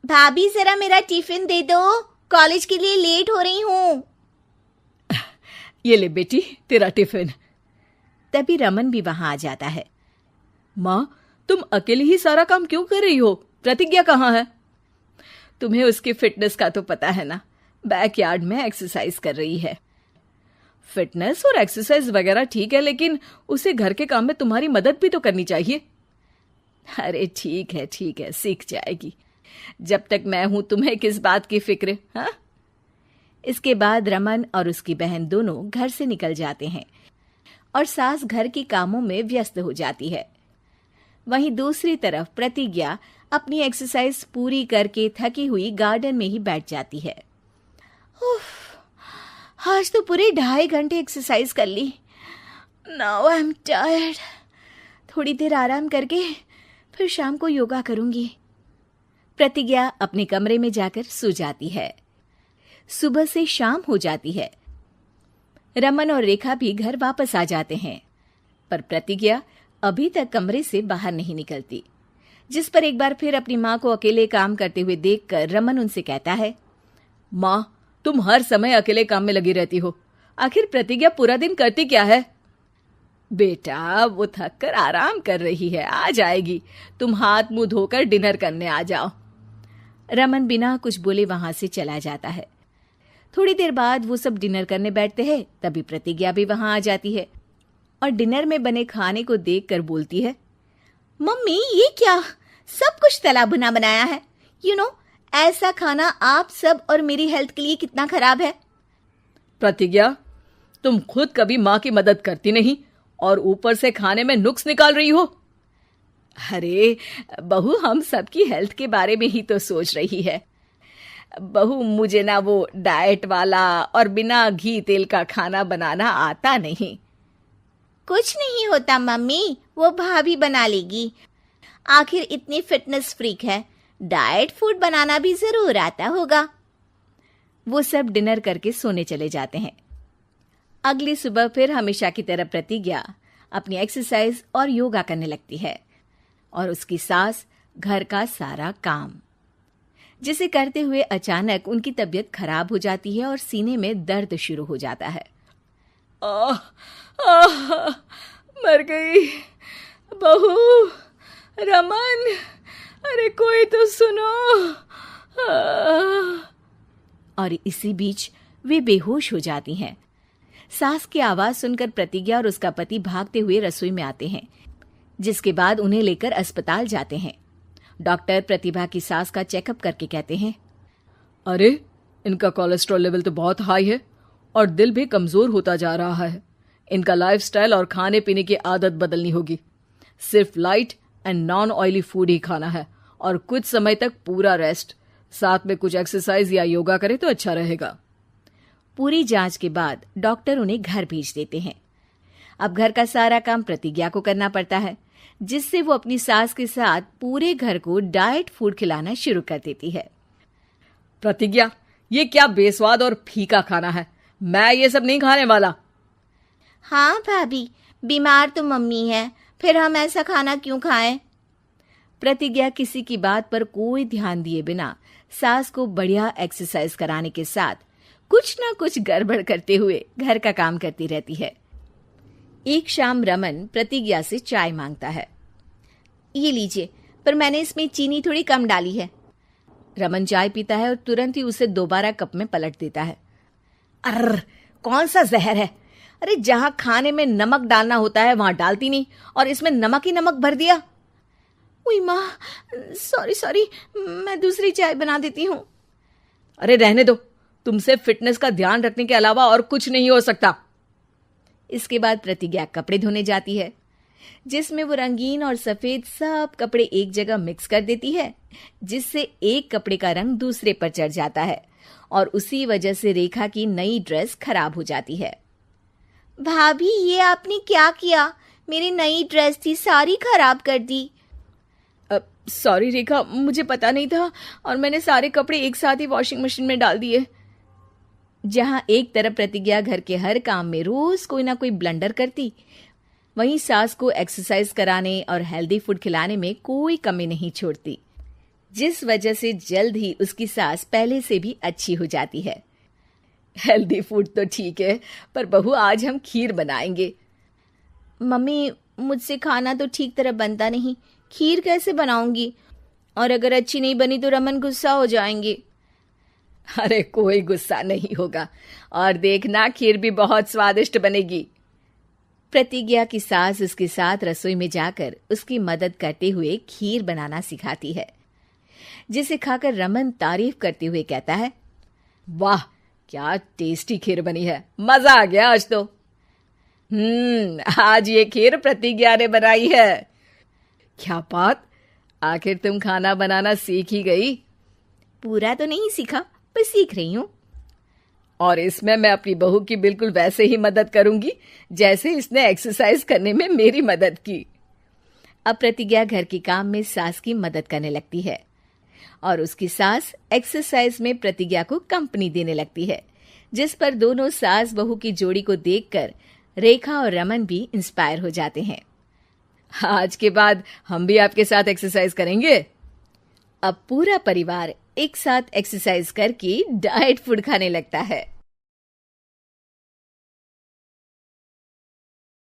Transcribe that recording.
भाभी जरा मेरा टिफिन दे दो, कॉलेज के लिए लेट हो रही हूँ। ये ले बेटी तेरा टिफिन। तभी रमन भी वहां आ जाता है। माँ, तुम अकेले ही सारा काम क्यों कर रही हो? प्रतिज्ञा कहाँ है? तुम्हें उसकी फिटनेस का तो पता है ना, बैकयार्ड में एक्सरसाइज कर रही है। फिटनेस और एक्सरसाइज वगैरह ठीक है, लेकिन उसे घर के काम में तुम्हारी मदद भी तो करनी चाहिए। अरे ठीक है, सीख जाएगी। जब तक मैं हूं तुम्हें किस बात की फिक्र? हाँ। इसके बाद रमन और उसकी बहन दोनों घर से निकल जाते हैं और सास घर के कामों में व्यस्त हो जाती है। वहीं दूसरी तरफ प्रतिज्ञा अपनी एक्सरसाइज पूरी करके थकी हुई गार्डन में ही बैठ जाती है। आज तो पूरे 2.5 घंटे एक्सरसाइज कर ली। Now I am tired. थोड़ी देर आराम करके फिर शाम को योगा करूंगी। प्रतिज्ञा अपने कमरे में जाकर सो जाती है। सुबह से शाम हो जाती है। रमन और रेखा भी घर वापस आ जाते हैं, पर प्रतिज्ञा अभी तक कमरे से बाहर नहीं निकलती, जिस पर एक बार फिर अपनी माँ को अकेले काम करते हुए देखकर रमन उनसे कहता है, माँ, तुम हर समय अकेले काम में लगी रहती हो। आखिर प्रतिज्ञा पूरा दिन करती क्या है? बेटा, वो थक कर आराम कर रही है, आ जाएगी। तुम हाथ मुंह धोकर डिनर करने आ जाओ। रमन बिना कुछ बोले वहां से चला जाता है। थोड़ी देर बाद वो सब डिनर करने बैठते हैं। तभी प्रतिज्ञा भी वहां आ जाती है और डिनर में बने खाने को देखकर बोलती है, मम्मी ये क्या, सब कुछ तला भुना बनाया है। ऐसा खाना आप सब और मेरी हेल्थ के लिए कितना खराब है। प्रतिज्ञा, तुम खुद कभी माँ की मदद करती नहीं और ऊपर से खाने में नुक्स निकाल रही हो। अरे बहू, हम सबकी हेल्थ के बारे में ही तो सोच रही है। बहू, मुझे ना वो डाइट वाला और बिना घी तेल का खाना बनाना आता नहीं। कुछ नहीं होता मम्मी, वो भाभी बना लेगी। आखिर इतनी फिटनेस फ्रीक है, डाइट फूड बनाना भी जरूर आता होगा। वो सब डिनर करके सोने चले जाते हैं। अगली सुबह फिर हमेशा की तरह प्रतिज्ञा अपनी एक्सरसाइज और योगा करने लगती है और उसकी सास घर का सारा काम, जिसे करते हुए अचानक उनकी तबीयत खराब हो जाती है और सीने में दर्द शुरू हो जाता है। मर गई बहू। रमन, अरे कोई तो सुनो। और इसी बीच वे बेहोश हो जाती हैं। सास की आवाज सुनकर प्रतिज्ञा और उसका पति भागते हुए रसोई में आते हैं, जिसके बाद उन्हें लेकर अस्पताल जाते हैं। डॉक्टर प्रतिभा की सास का चेकअप करके कहते हैं, अरे इनका कोलेस्ट्रॉल लेवल तो बहुत हाई है और दिल भी कमजोर होता जा रहा है। इनका लाइफस्टाइल और खाने पीने की आदत बदलनी होगी। सिर्फ light and non oily food ही खाना है और कुछ समय तक पूरा रेस्ट, साथ में कुछ एक्सरसाइज या योगा करे तो अच्छा रहेगा। पूरी जांच के बाद डॉक्टर उन्हें घर भेज देते हैं। अब घर का सारा काम प्रतिज्ञा को करना पड़ता है, जिससे वो अपनी सास के साथ पूरे घर को डाइट फूड खिलाना शुरू कर देती है। प्रतिज्ञा, ये क्या बेस्वाद और फीका खाना है, मैं ये सब नहीं खाने वाला। हाँ भाभी, बीमार तो मम्मी है, फिर हम ऐसा खाना क्यों खाएं? प्रतिज्ञा किसी की बात पर कोई ध्यान दिए बिना सास को बढ़िया एक्सरसाइज कराने के साथ कुछ ना कुछ गड़बड़ करते हुए घर का काम करती रहती है। एक शाम रमन प्रतिज्ञा से चाय मांगता है। ये लीजिए, पर मैंने इसमें चीनी थोड़ी कम डाली है। रमन चाय पीता है और तुरंत ही उसे दोबारा कप में पलट देता है। अर्र, कौन सा जहर है? अरे जहां खाने में नमक डालना होता है वहां डालती नहीं और इसमें नमक ही नमक भर दिया। उई माँ, सॉरी, मैं दूसरी चाय बना देती हूँ। अरे रहने दो, तुमसे फिटनेस का ध्यान रखने के अलावा और कुछ नहीं हो सकता। इसके बाद प्रतिज्ञा कपड़े धोने जाती है, जिसमें वो रंगीन और सफेद सब कपड़े एक जगह मिक्स कर देती है, जिससे एक कपड़े का रंग दूसरे पर चढ़ जाता है और उसी वजह से रेखा की नई ड्रेस खराब हो जाती है। भाभी, ये आपने क्या किया? मेरी नई ड्रेस थी, सारी खराब कर दी। सॉरी रेखा, मुझे पता नहीं था और मैंने सारे कपड़े एक साथ ही वॉशिंग मशीन में डाल दिए। जहां एक तरफ प्रतिज्ञा घर के हर काम में रोज कोई ना कोई ब्लंडर करती, वहीं सास को एक्सरसाइज कराने और हेल्दी फूड खिलाने में कोई कमी नहीं छोड़ती। जिस वजह से जल्द ही उसकी सांस पहले से भी अच्छी हो जाती है। हेल्दी फूड तो ठीक है, पर बहू आज हम खीर बनाएंगे। मम्मी, मुझसे खाना तो ठीक तरह बनता नहीं, खीर कैसे बनाऊंगी? और अगर अच्छी नहीं बनी तो रमन गुस्सा हो जाएंगे। अरे कोई गुस्सा नहीं होगा, और देखना खीर भी बहुत स्वादिष्ट बनेगी। प्रतिज्ञा की सास उसके साथ रसोई में जाकर उसकी मदद करते हुए खीर बनाना सिखाती है, जिसे खाकर रमन तारीफ करते हुए कहता है, वाह क्या टेस्टी खीर बनी है, मजा आ गया आज तो। आज ये खीर प्रतिज्ञा ने बनाई है। क्या बात, आखिर तुम खाना बनाना सीख ही गई? पूरा तो नहीं सीखा, पर सीख रही हूँ। और इसमें मैं अपनी बहू की बिल्कुल वैसे ही मदद करूंगी जैसे इसने एक्सरसाइज करने में मेरी मदद की। अब प्रतिज्ञा घर के काम में सास की मदद करने लगती है और उसकी सास एक्सरसाइज में प्रतिज्ञा को कंपनी देने लगती है, जिस पर दोनों सास बहू की जोड़ी को देखकर रेखा और रमन भी इंस्पायर हो जाते हैं। आज के बाद हम भी आपके साथ एक्सरसाइज करेंगे। अब पूरा परिवार एक साथ एक्सरसाइज करके डाइट फूड खाने लगता है।